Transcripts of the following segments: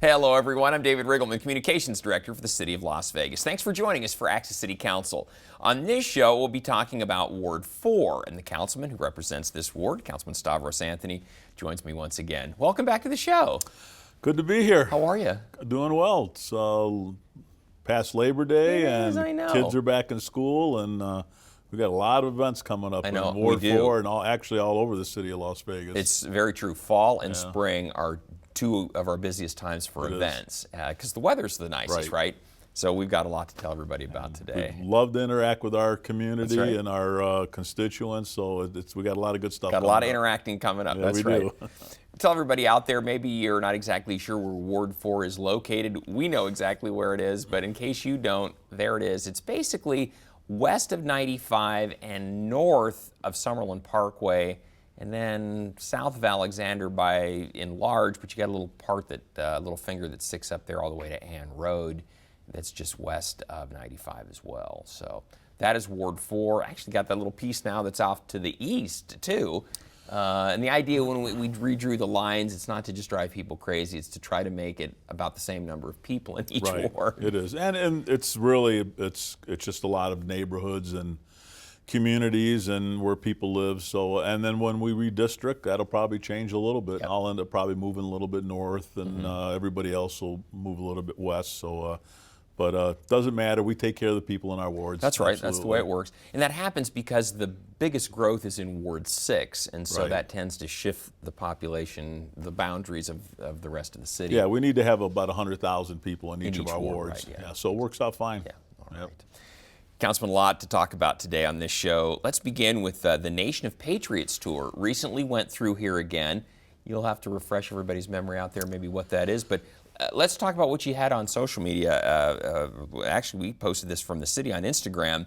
Hello, everyone. I'm David Riggleman, Communications Director for the City of Las Vegas. Thanks for joining us for Access City Council. On this show, we'll be talking about Ward 4, and the councilman who represents this ward, Councilman Stavros Anthony, joins me once again. Welcome back to the show. Good to be here. How are you? Doing well. It's past Labor Day, It is, and I know. kids are back in school, and we got a lot of events coming up I know, in Ward we do. 4 and actually all over the city of Las Vegas. It's very true. Fall and spring are two of our busiest times for events because the weather's the nicest, right? So we've got a lot to tell everybody about today. We love to interact with our community That's right. and our constituents, so we got a lot of good stuff. Got a lot of interacting coming up. Yeah, That's we right. do. Tell everybody out there, maybe you're not exactly sure where Ward 4 is located. We know exactly where it is, but in case you don't, there it is. It's basically west of 95 and north of Summerlin Parkway, and then south of Alexander by Enlarge, but you got a little part that, little finger that sticks up there all the way to Ann Road. That's just west of 95 as well. So that is Ward 4. Actually got that little piece now that's off to the east too. And the idea when we redrew the lines, it's not to just drive people crazy, it's to try to make it about the same number of people in each ward. It is, and it's really, it's just a lot of neighborhoods and communities and where people live. So, and then when we redistrict, that'll probably change a little bit. I'll end up probably moving a little bit north, and everybody else will move a little bit west. So, but doesn't matter. We take care of the people in our wards. That's right. Absolutely. That's the way it works. And that happens because the biggest growth is in Ward 6, and so that tends to shift the population, the boundaries of the rest of the city. Yeah, we need to have about 100,000 people in each of our ward, wards. right, So it works out fine. Yeah, all right. Councilman, a lot to talk about today on this show. Let's begin with the Nation of Patriots tour. Recently went through here again. You'll have to refresh everybody's memory out there, maybe what that is. But let's talk about what you had on social media. Actually, we posted this from the city on Instagram.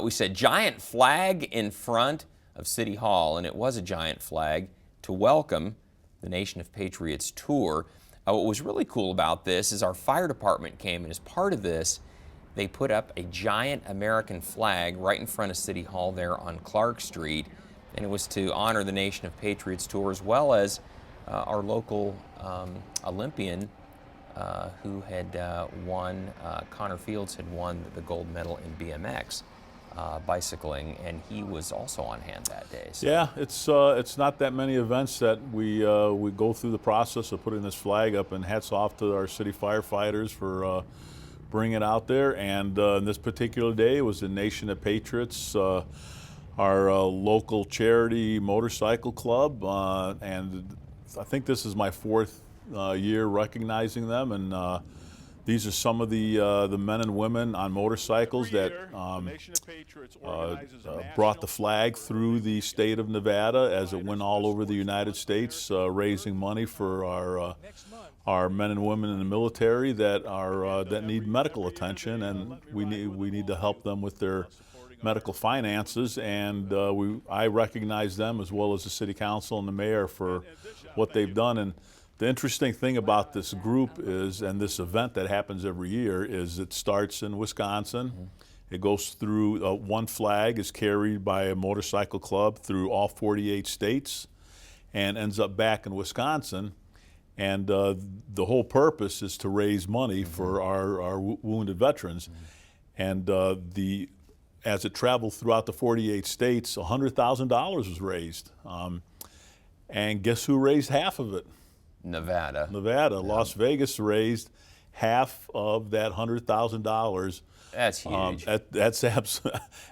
We said, giant flag in front of City Hall, and it was a giant flag to welcome the Nation of Patriots tour. What was really cool about this is our fire department came, and as part of this, they put up a giant American flag right in front of City Hall there on Clark Street, and it was to honor the Nation of Patriots tour as well as our local Olympian who had won, Connor Fields had won the gold medal in BMX bicycling, and he was also on hand that day. So. Yeah, it's not that many events that we go through the process of putting this flag up, and hats off to our city firefighters for bring it out there. And this particular day was the Nation of Patriots, our local charity motorcycle club, and I think this is my fourth year recognizing them. And these are some of the men and women on motorcycles that brought the flag through the state of Nevada as it went all over the United States, raising money for our men and women in the military that need medical attention, and we need to help them with their medical finances. And I recognize them as well as the city council and the mayor for what they've done. And the interesting thing about this group is, and this event that happens every year, is it starts in Wisconsin. It goes through, one flag is carried by a motorcycle club through all 48 states and ends up back in Wisconsin. And the whole purpose is to raise money for our wounded veterans. And as it traveled throughout the 48 states, $100,000 was raised. And guess who raised half of it? Nevada. Yeah. Las Vegas raised half of that $100,000. That's huge.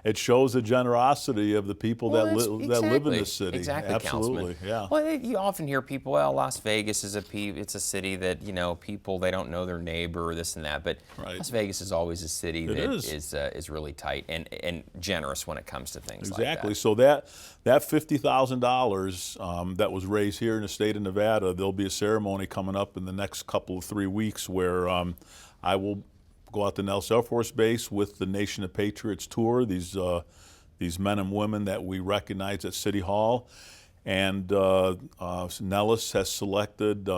It shows the generosity of the people that live in this city. Exactly, Absolutely, Councilman. yeah. Well, you often hear people, well, Las Vegas is it's a city that, people, they don't know their neighbor or this and that, but Las Vegas is always a city that is really tight and generous when it comes to things like that. Exactly. So that $50,000 that was raised here in the state of Nevada, there'll be a ceremony coming up in the next couple of 3 weeks where I will go out to Nellis Air Force Base with the Nation of Patriots tour, these men and women that we recognize at City Hall. And Nellis has selected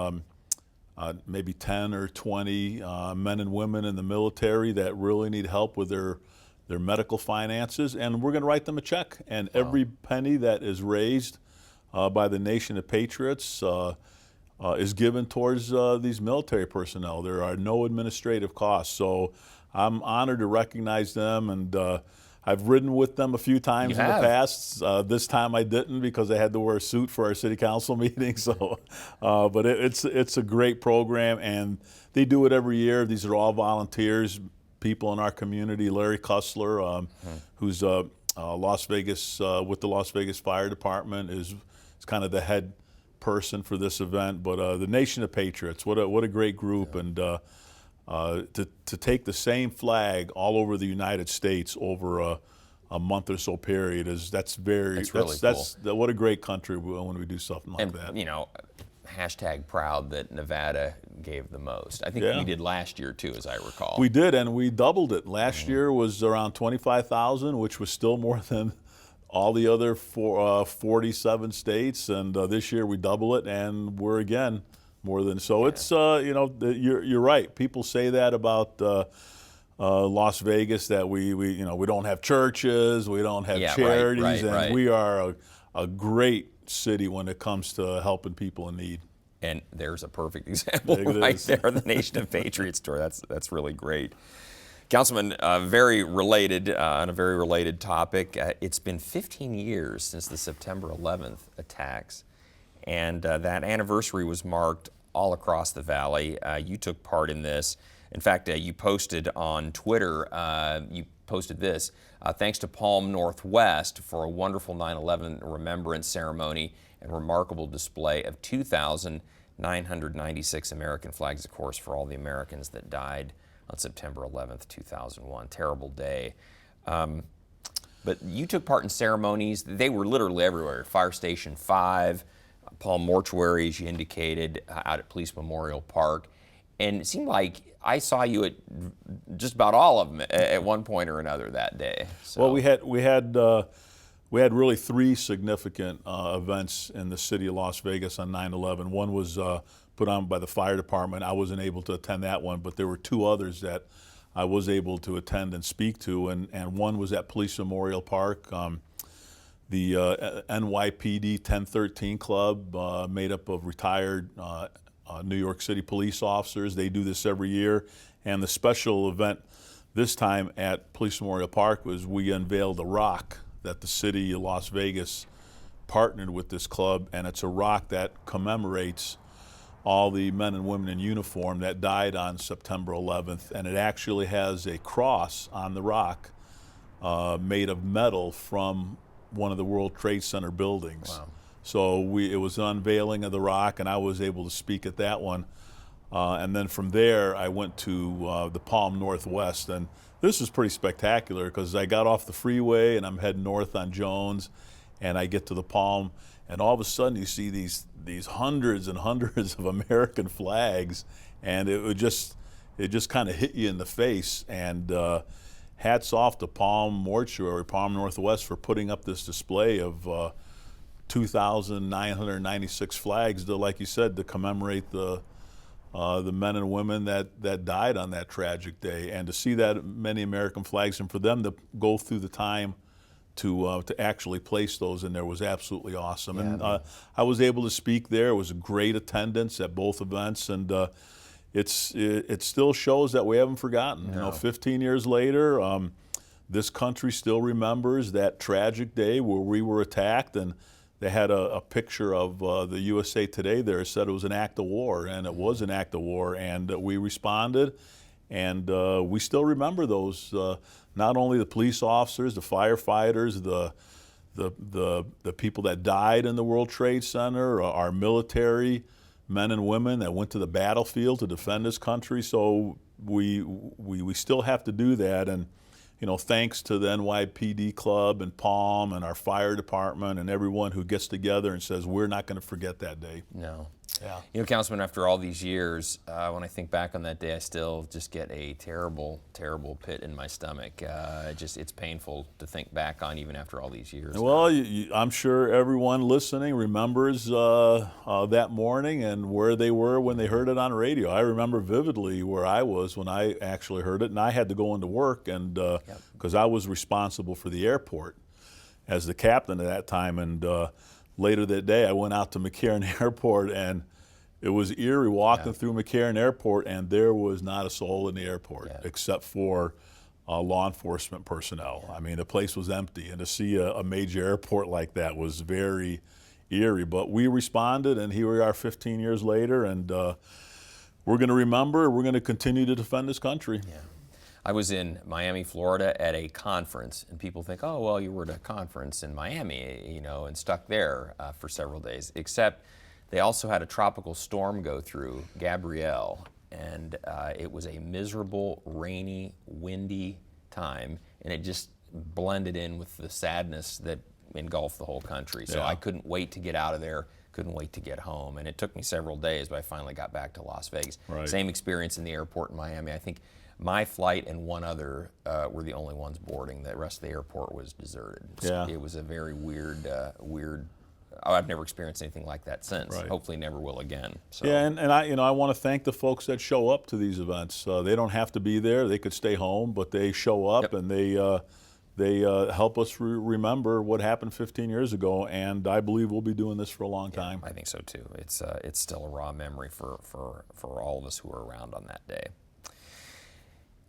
maybe 10 or 20 men and women in the military that really need help with their medical finances, and we're going to write them a check. And every penny that is raised by the Nation of Patriots is given towards these military personnel. There are no administrative costs. So I'm honored to recognize them, and I've ridden with them a few times in the past. This time I didn't because I had to wear a suit for our city council meeting. So, but it's a great program, and they do it every year. These are all volunteers, people in our community. Larry Kussler, who's Las Vegas with the Las Vegas Fire Department, is kind of the head person for this event. But the Nation of Patriots, what a great group, and to take the same flag all over the United States over a month or so period that's really cool. What a great country when we do something like that. You know, hashtag proud that Nevada gave the most. I think we did last year too, as I recall. We did, and we doubled it. Last year was around 25,000, which was still more than all the other 47 states, and this year we double it, and we're again more than so. It's you know, you're right. People say that about Las Vegas, that we you know, we don't have churches, we don't have charities, and we are a great city when it comes to helping people in need. And there's a perfect example right there, the Nation of Patriots tour. That's really great. Councilman, very related, on a very related topic, it's been 15 years since the September 11th attacks, and that anniversary was marked all across the valley. You took part in this. In fact, you posted on Twitter, you posted this, thanks to Palm Northwest for a wonderful 9/11 remembrance ceremony and remarkable display of 2,996 American flags, of course, for all the Americans that died on September 11th, 2001. Terrible day. But you took part in ceremonies. They were literally everywhere. Fire Station 5, Palm Mortuary, as you indicated, out at Police Memorial Park. And it seemed like I saw you at just about all of them at one point or another that day. So. Well, we had really three significant events in the city of Las Vegas on 9/11. One was put on by the fire department. I wasn't able to attend that one, but there were two others that I was able to attend and speak to, and one was at Police Memorial Park. The NYPD 1013 Club, made up of retired New York City police officers. They do this every year, and the special event this time at Police Memorial Park was we unveiled a rock that the city of Las Vegas partnered with this club, and it's a rock that commemorates all the men and women in uniform that died on September 11th, and it actually has a cross on the rock made of metal from one of the World Trade Center buildings. Wow. So it was an unveiling of the rock, and I was able to speak at that one. And then from there, I went to the Palm Northwest, and this was pretty spectacular because I got off the freeway and I'm heading north on Jones, and I get to the Palm, and all of a sudden you see these hundreds and hundreds of American flags, and it just kind of hit you in the face. And hats off to Palm Mortuary, Palm Northwest, for putting up this display of 2,996 flags, like you said, to commemorate the men and women that died on that tragic day, and to see that many American flags, and for them to go through the time to actually place those in there was absolutely awesome. Yeah, and I was able to speak there. It was a great attendance at both events, and it still shows that we haven't forgotten. No. You know, 15 years later, this country still remembers that tragic day where we were attacked, and they had a picture of the USA Today there. It said it was an act of war, and it was an act of war, and we responded, and we still remember those. Not only the police officers, the firefighters, the people that died in the World Trade Center, our military men and women that went to the battlefield to defend this country. So we still have to do that, and you know, thanks to the NYPD Club and Palm and our fire department and everyone who gets together and says we're not going to forget that day. No. Yeah. You know, Councilman, after all these years, when I think back on that day, I still just get a terrible, terrible pit in my stomach. It's painful to think back on even after all these years. Well, I'm sure everyone listening remembers that morning and where they were when they heard it on radio. I remember vividly where I was when I actually heard it, and I had to go into work, and because I was responsible for the airport as the captain at that time, and later that day, I went out to McCarran Airport, and It was eerie walking through McCarran Airport, and there was not a soul in the airport except for law enforcement personnel. I mean, the place was empty, and to see a major airport like that was very eerie. But we responded, and here we are 15 years later, and we're going to remember, we're going to continue to defend this country. Yeah. I was in Miami, Florida at a conference, and people think, oh, well, you were at a conference in Miami, you know, and stuck there for several days, except they also had a tropical storm go through, Gabrielle, and it was a miserable, rainy, windy time, and it just blended in with the sadness that engulfed the whole country. So I couldn't wait to get out of there, couldn't wait to get home, and it took me several days, but I finally got back to Las Vegas. Right. Same experience in the airport in Miami. I think my flight and one other were the only ones boarding. The rest of the airport was deserted. Yeah. It was a very weird, I've never experienced anything like that since. Right. Hopefully never will again. So. Yeah, and I want to thank the folks that show up to these events. They don't have to be there; they could stay home, but they show up and they help us remember what happened 15 years ago. And I believe we'll be doing this for a long time. I think so too. It's still a raw memory for all of us who were around on that day.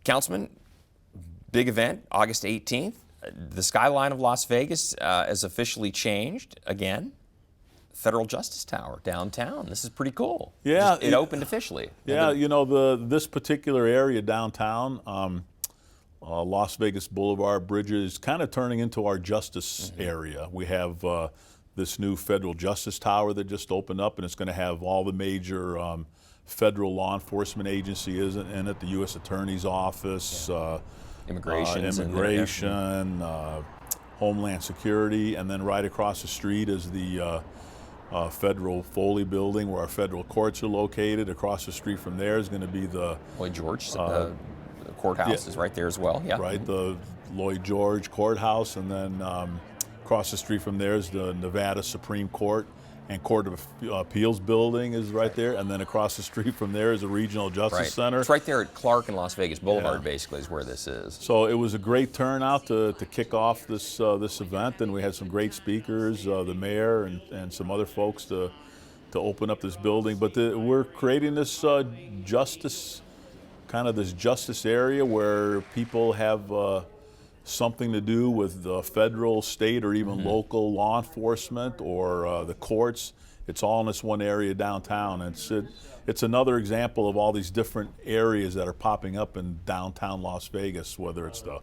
Councilman, big event, August 18th. The skyline of Las Vegas has officially changed again. Federal Justice Tower downtown. This is pretty cool. Yeah, it opened officially. Yeah, you know, this particular area downtown, Las Vegas Boulevard Bridges, is kind of turning into our justice area. We have this new Federal Justice Tower that just opened up, and it's going to have all the major federal law enforcement agencies in it, the U.S. Attorney's Office, immigration, Homeland Security, and then right across the street is the Federal Foley Building, where our federal courts are located. Across the street from there is going to be the Lloyd George courthouse is right there as well. Yeah, right, the Lloyd George courthouse, and then across the street from there is the Nevada Supreme Court and Court of Appeals building is right there, and then across the street from there is a Regional Justice Center. It's right there at Clark and Las Vegas Boulevard, basically, is where this is. So it was a great turnout to kick off this event, and we had some great speakers, the mayor and some other folks to open up this building. But we're creating this justice area where people have something to do with the federal, state, or even local law enforcement or the courts. It's all in this one area downtown. It's another example of all these different areas that are popping up in downtown Las Vegas, whether it's the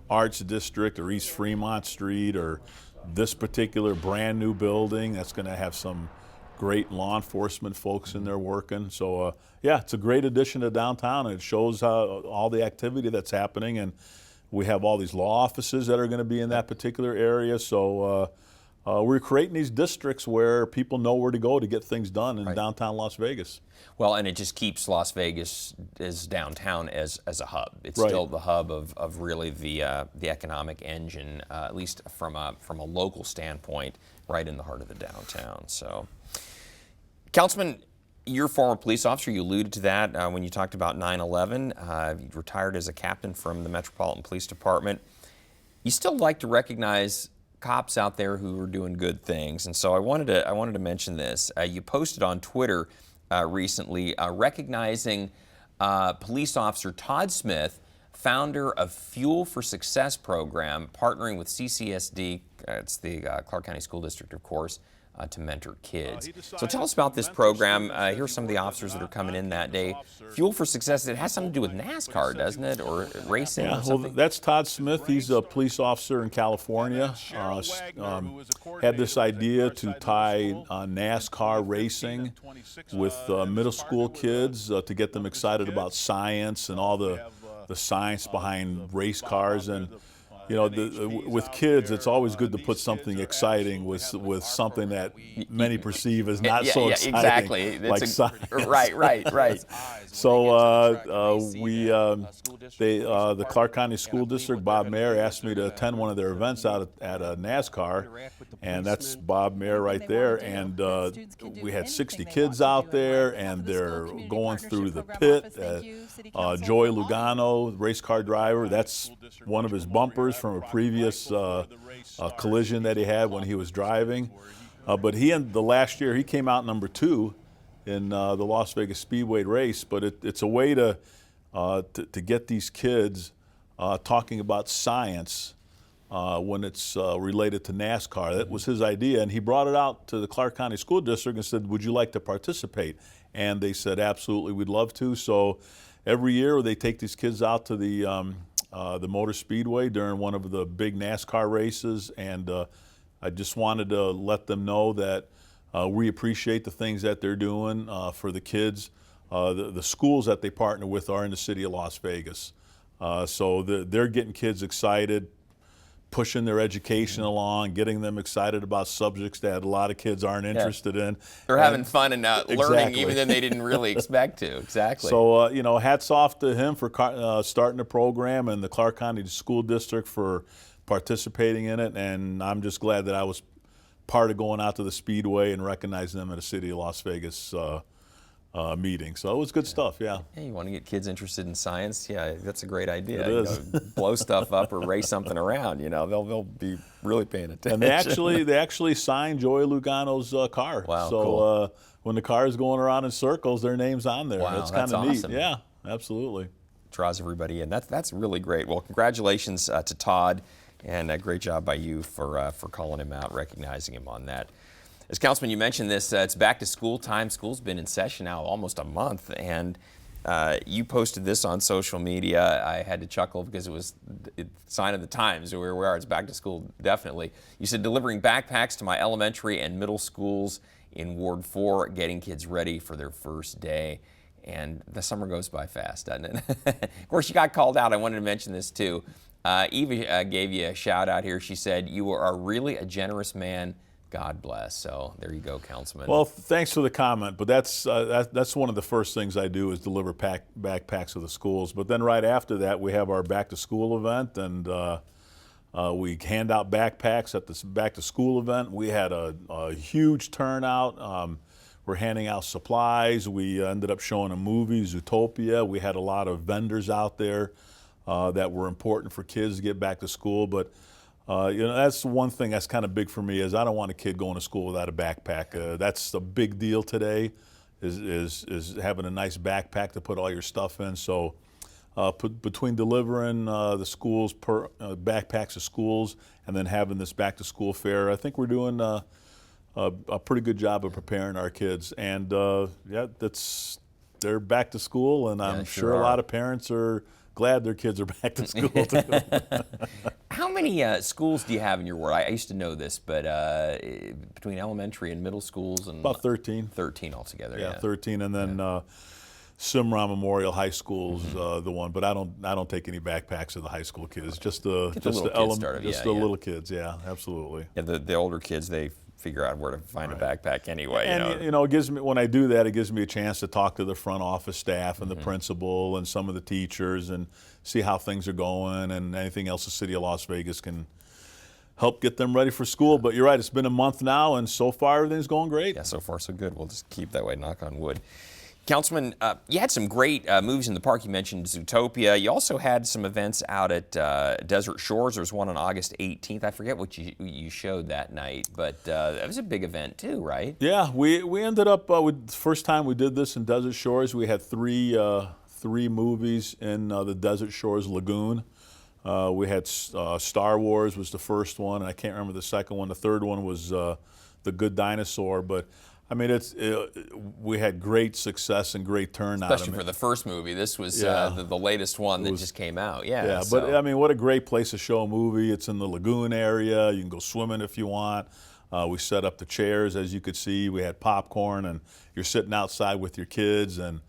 Arts District or East Fremont Street or this particular brand new building that's going to have some great law enforcement folks in there working. So yeah, it's a great addition to downtown, and it shows all the activity that's happening. And we have all these law offices that are going to be in that particular area. So we're creating these districts where people know where to go to get things done in downtown Las Vegas. Well, and it just keeps Las Vegas as downtown as a hub. It's still the hub of really the economic engine, at least from a local standpoint, right in the heart of the downtown. So, Councilman, you're a former police officer. You alluded to that when you talked about 9/11. You retired as a captain from the Metropolitan Police Department. You still like to recognize cops out there who are doing good things, and so I wanted to mention this. You posted on Twitter recently recognizing police officer Todd Smith, founder of Fuel for Success program, partnering with CCSD. It's the Clark County School District, of course. To mentor kids. So tell us about this program. Here are some of the officers that are coming in that day. Fuel for Success, it has something to do with NASCAR, doesn't it? Or racing or something? Well, that's Todd Smith. He's a police officer in California. Had this idea to tie NASCAR racing with middle school kids to get them excited about science and all the science behind race cars. And you know, with kids, it's always good to put something exciting with something that many perceive as not so exciting, exactly. Like science. Right. So the Clark County School District, Bob Mayer asked me to attend one of their events out at a NASCAR, and that's Bob Mayer right there. And we had 60 kids out there, and they're going through the pit. Joey Lugano, race car driver, that's one of his bumpers from a previous collision that he had when he was driving. But the last year he came out number 2 in the Las Vegas Speedway race. But it's a way to get these kids talking about science when it's related to NASCAR. That was his idea, and he brought it out to the Clark County School District and said, would you like to participate? And they said, absolutely, we'd love to. So every year they take these kids out to the Motor Speedway during one of the big NASCAR races, and I just wanted to let them know that we appreciate the things that they're doing for the kids. The schools that they partner with are in the city of Las Vegas. So they're getting kids excited, pushing their education along, getting them excited about subjects that a lot of kids aren't interested in. They're having fun and learning even though they didn't really expect to. Exactly. So, hats off to him for starting the program and the Clark County School District for participating in it. And I'm just glad that I was part of going out to the Speedway and recognizing them at a City of Las Vegas meeting. So it was good stuff, yeah. You want to get kids interested in science? Yeah, that's a great idea. It is. Blow stuff up or race something around. They'll be really paying attention. And they actually signed Joey Lugano's car. Wow, so cool. When the car is going around in circles, their name's on there. Wow, that's kind of awesome. neat. Yeah, absolutely. Draws everybody in. That's really great. Well, congratulations to Todd, and a great job by you for calling him out, recognizing him on that. As Councilman, you mentioned this, it's back to school time. School's been in session now almost a month, and you posted this on social media. I had to chuckle because it was a sign of the times where we are. It's back to school, definitely. You said, delivering backpacks to my elementary and middle schools in Ward 4, getting kids ready for their first day. And the summer goes by fast, doesn't it? Of course, you got called out. I wanted to mention this, too. Eva gave you a shout out here. She said, you are really a generous man. God bless. So there you go, Councilman. Well, thanks for the comment, but that's one of the first things I do is deliver backpacks to the schools. But then right after that, we have our back to school event, and we hand out backpacks at this back to school event. We had a huge turnout. We're handing out supplies. We ended up showing a movie, Zootopia. We had a lot of vendors out there that were important for kids to get back to school. But that's one thing that's kind of big for me is I don't want a kid going to school without a backpack. That's a big deal today, is having a nice backpack to put all your stuff in. So between delivering the schools backpacks to schools and then having this back to school fair, I think we're doing a pretty good job of preparing our kids. And they're back to school, and I'm sure a lot of parents are glad their kids are back to school too. How many schools do you have in your ward? I used to know this, but between elementary and middle schools, and about 13. 13 altogether. Yeah, 13, and then Simran Memorial High School's the one. But I don't take any backpacks to the high school kids. Just the little kids. Yeah, absolutely. Yeah, the older kids, they figure out where to find a backpack anyway. And it gives me, when I do that, it gives me a chance to talk to the front office staff and the principal and some of the teachers and see how things are going and anything else the city of Las Vegas can help get them ready for school. But you're right, it's been a month now, and so far everything's going great. Yeah, so far so good. We'll just keep that way, knock on wood. Councilman, you had some great movies in the park. You mentioned Zootopia. You also had some events out at Desert Shores. There was one on August 18th. I forget what you showed that night, but that was a big event too, right? Yeah, we ended up, the first time we did this in Desert Shores, we had three movies in the Desert Shores Lagoon. We had Star Wars was the first one, and I can't remember the second one. The third one was The Good Dinosaur, but I mean, we had great success and great turnout. Especially for the first movie. This was the latest one that just came out. Yeah. But I mean, what a great place to show a movie. It's in the lagoon area. You can go swimming if you want. We set up the chairs, as you could see. We had popcorn, and you're sitting outside with your kids. And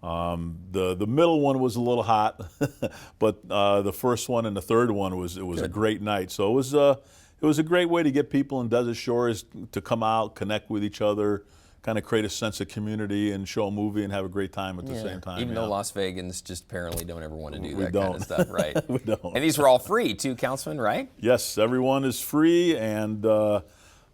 the middle one was a little hot, but the first one and the third one was a great night. So it was a great way to get people in Desert Shores to come out, connect with each other, kind of create a sense of community and show a movie and have a great time at the same time. Even though Las Vegans just apparently don't ever want to do that kind of stuff, right? We don't. And these were all free too, Councilman, right? Yes, everyone is free, and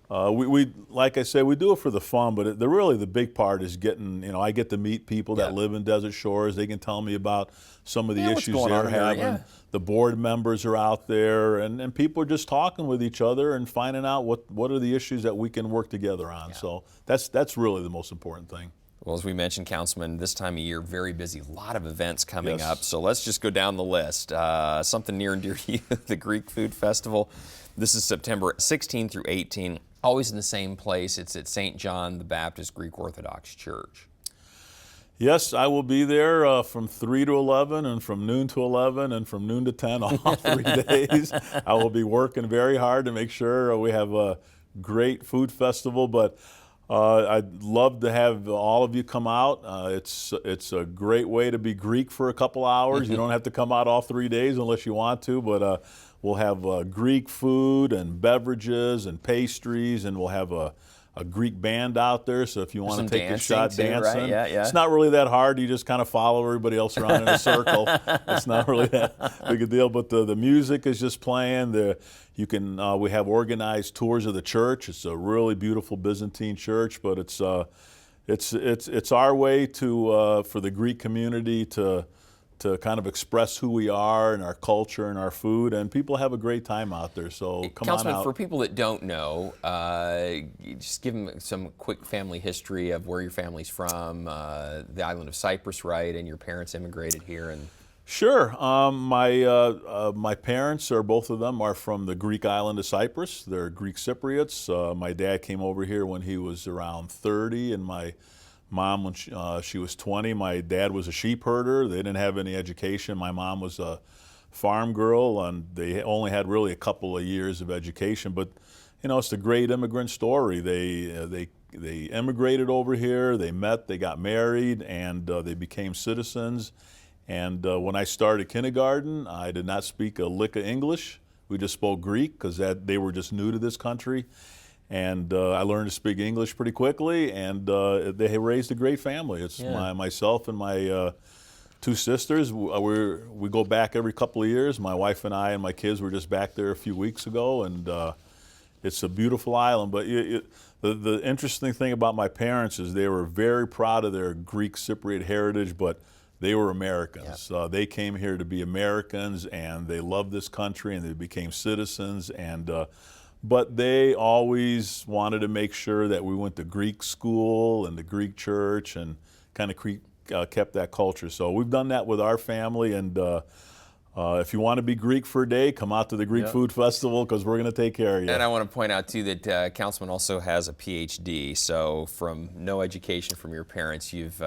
we like I said, we do it for the fun, but really the big part is getting, I get to meet people that live in Desert Shores. They can tell me about some of the issues they're having. Yeah. The board members are out there, and people are just talking with each other and finding out what are the issues that we can work together on. So that's really the most important thing. Well, as we mentioned, Councilman, this time of year, very busy. A lot of events coming Yes. up. So let's just go down the list. Something near and dear to you, the Greek Food Festival. This is September 16 through 18. Always in the same place. It's at St. John the Baptist Greek Orthodox Church. Yes, I will be there from 3 to 11 and from noon to 11 and from noon to 10 all 3 days. I will be working very hard to make sure we have a great food festival, but I'd love to have all of you come out. It's a great way to be Greek for a couple hours. You don't have to come out all 3 days unless you want to, but we'll have Greek food and beverages and pastries, and we'll have a Greek band out there, so if you want to take a shot dancing, right? Yeah. It's not really that hard. You just kind of follow everybody else around in a circle. It's not really that big a deal, but the music is just playing. We have organized tours of the church. It's a really beautiful Byzantine church, but it's our way to for the Greek community to kind of express who we are and our culture and our food, and people have a great time out there, so come on Councilman, out. for people that don't know, just give them some quick family history of where your family's from, the island of Cyprus, right, and your parents immigrated here. And Sure. My parents, both of them, are from the Greek island of Cyprus. They're Greek Cypriots. My dad came over here when he was around 30, and my mom when she was 20. My dad was a sheep herder. They didn't have any education. My mom was a farm girl, and they only had really a couple of years of education. But it's a great immigrant story. They immigrated over here. They met. They got married, and they became citizens. And when I started kindergarten, I did not speak a lick of English. We just spoke Greek because they were just new to this country. And I learned to speak English pretty quickly, and they raised a great family. It's myself and my two sisters. We go back every couple of years. My wife and I and my kids were just back there a few weeks ago, and it's a beautiful island. But the interesting thing about my parents is they were very proud of their Greek Cypriot heritage, but they were Americans. Yep. They came here to be Americans, and they loved this country, and they became citizens. But they always wanted to make sure that we went to Greek school and the Greek church and kind of kept that culture. So we've done that with our family, and if you want to be Greek for a day, come out to the Greek Food Festival because we're going to take care of you. And I want to point out, too, that Councilman also has a PhD. So from no education from your parents, you've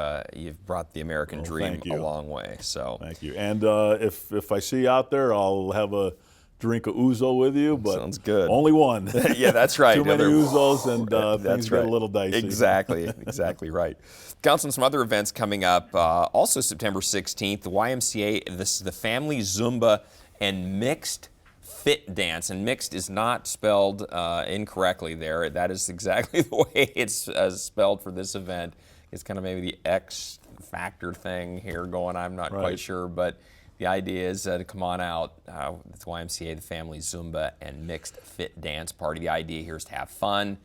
brought the American dream a long way. So thank you. And if I see you out there, I'll have a drink of ouzo with you, but sounds good. Only one. Yeah, that's right. Too many ouzos, and things right. get a little dicey. Exactly right. Councilman, some other events coming up. Also September 16th, the YMCA, this is the Family Zumba and Mixed Fit Dance. And mixed is not spelled incorrectly there. That is exactly the way it's spelled for this event. It's kind of maybe the X factor thing here going, I'm not quite sure, but the idea is to come on out. It's YMCA, the Family Zumba and Mixed Fit Dance Party. The idea here is to have fun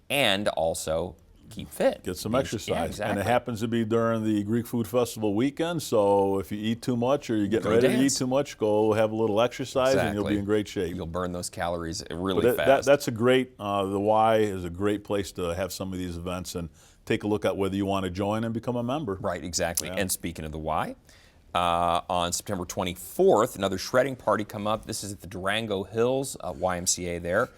and also keep fit. Get some exercise. Yeah, exactly. And it happens to be during the Greek Food Festival weekend, so if you eat too much or you're getting ready to eat too much, go have a little exercise and you'll be in great shape. You'll burn those calories really fast. That's a great, the Y is a great place to have some of these events and take a look at whether you want to join and become a member. Right, exactly. Yeah. And speaking of the Y, on September 24th, another shredding party come up. This is at the Durango Hills YMCA there.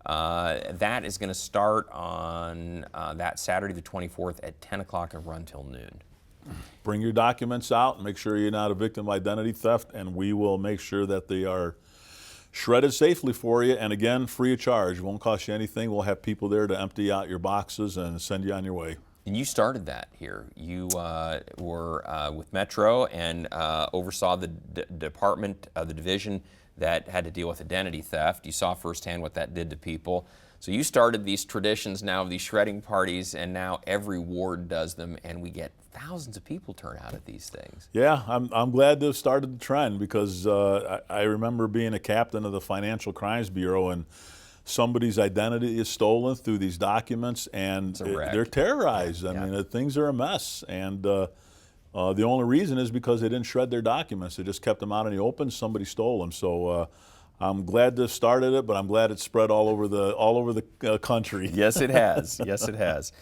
That is going to start on that Saturday, the 24th, at 10 o'clock and run till noon. Bring your documents out. Make sure you're not a victim of identity theft, and we will make sure that they are shredded safely for you. And again, free of charge. It won't cost you anything. We'll have people there to empty out your boxes and send you on your way. And you started that here. You were with Metro and oversaw the department, the division that had to deal with identity theft. You saw firsthand what that did to people. So you started these traditions now of these shredding parties, and now every ward does them, and we get thousands of people turn out at these things. Yeah, I'm glad to have started the trend because I remember being a captain of the Financial Crimes Bureau, and somebody's identity is stolen through these documents, and they're terrorized. I mean, things are a mess, and the only reason is because they didn't shred their documents. They just kept them out in the open. Somebody stole them. So I'm glad to have started it, but I'm glad it's spread all over the country. Yes, it has. Yes, it has.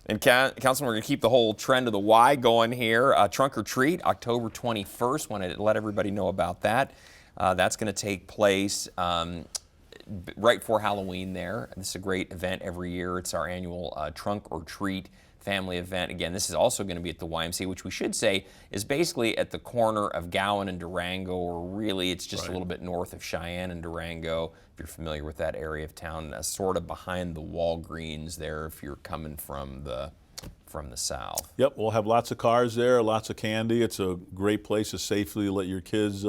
And Councilman, we're going to keep the whole trend of the Y going here. Trunk or Treat, October 21st. Want to let everybody know about that. That's going to take place right before Halloween there. This is a great event every year. It's our annual Trunk or Treat family event. Again, this is also going to be at the YMCA, which we should say is basically at the corner of Gowan and Durango, or really it's just a little bit north of Cheyenne and Durango, if you're familiar with that area of town, sort of behind the Walgreens there if you're coming from the south. Yep, we'll have lots of cars there, lots of candy. It's a great place to safely let your kids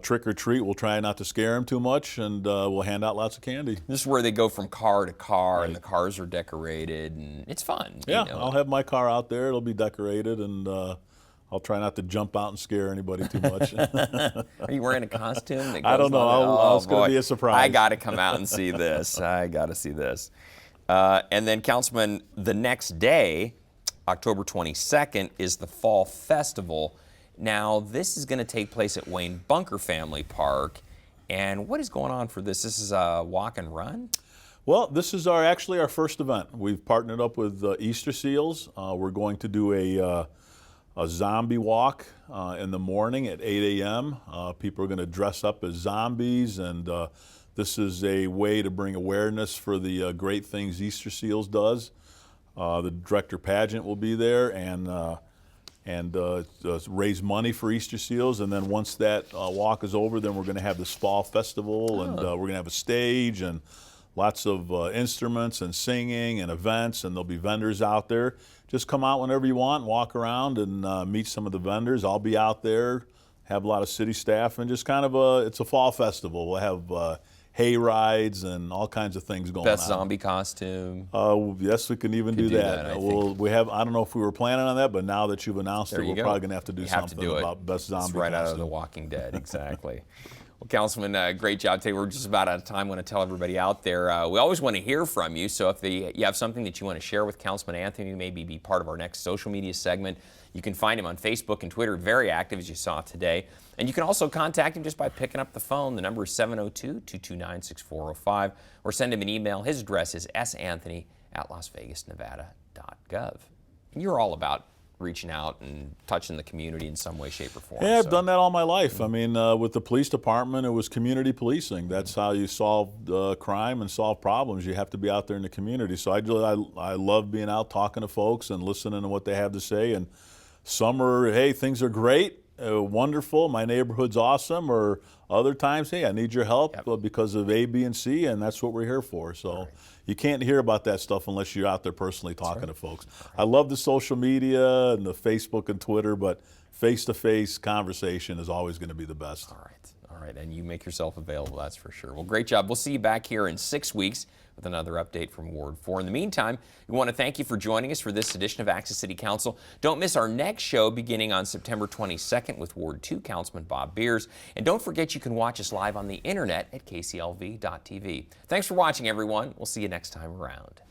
trick or treat. We'll try not to scare them too much, and we'll hand out lots of candy. This is where they go from car to car, and the cars are decorated, and it's fun. Yeah, you know? I'll have my car out there. It'll be decorated, and I'll try not to jump out and scare anybody too much. Are you wearing a costume? That goes I don't know. It's going to be a surprise. I got to come out and see this. I got to see this. And then, Councilman, the next day, October 22nd, is the Fall Festival. Now, this is going to take place at Wayne Bunker Family Park. And what is going on for this? This is a walk and run? Well, this is actually our first event. We've partnered up with Easter Seals. We're going to do a zombie walk in the morning at 8 a.m. People are going to dress up as zombies, and this is a way to bring awareness for the great things Easter Seals does. The director pageant will be there, and raise money for Easter Seals. And then once that walk is over, then we're going to have this fall festival, and we're going to have a stage and lots of instruments and singing and events, and there'll be vendors out there. Just come out whenever you want, walk around and meet some of the vendors. I'll be out there, have a lot of city staff, and just kind of it's a fall festival. We'll have hay rides and all kinds of things going on. Best zombie costume. Yes, we can even do that. I don't know if we were planning on that, but now that you've announced it, we're probably going to have to do something about best zombie it's right costume. out of The Walking Dead, exactly. Well, Councilman, great job today. We're just about out of time. I want to tell everybody out there, we always want to hear from you. So if you have something that you want to share with Councilman Anthony, maybe be part of our next social media segment, you can find him on Facebook and Twitter, very active as you saw today. And you can also contact him just by picking up the phone. The number is 702-229-6405, or send him an email. His address is santhony@lasvegasnevada.gov. And you're all about reaching out and touching the community in some way, shape, or form. Yeah, I've done that all my life. I mean, with the police department, it was community policing. That's how you solve crime and solve problems. You have to be out there in the community. So I love being out talking to folks and listening to what they have to say. And some are, hey, things are great, wonderful, my neighborhood's awesome, or other times, hey, I need your help because of A, B, and C, and that's what we're here for. So you can't hear about that stuff unless you're out there personally talking to folks. I love the social media and the Facebook and Twitter, but face-to-face conversation is always going to be the best. All right, and you make yourself available, that's for sure. Well, great job. We'll see you back here in 6 weeks with another update from Ward 4. In the meantime, we want to thank you for joining us for this edition of Access City Council. Don't miss our next show beginning on September 22nd with Ward 2 Councilman Bob Beers. And don't forget you can watch us live on the internet at kclv.tv. Thanks for watching, everyone. We'll see you next time around.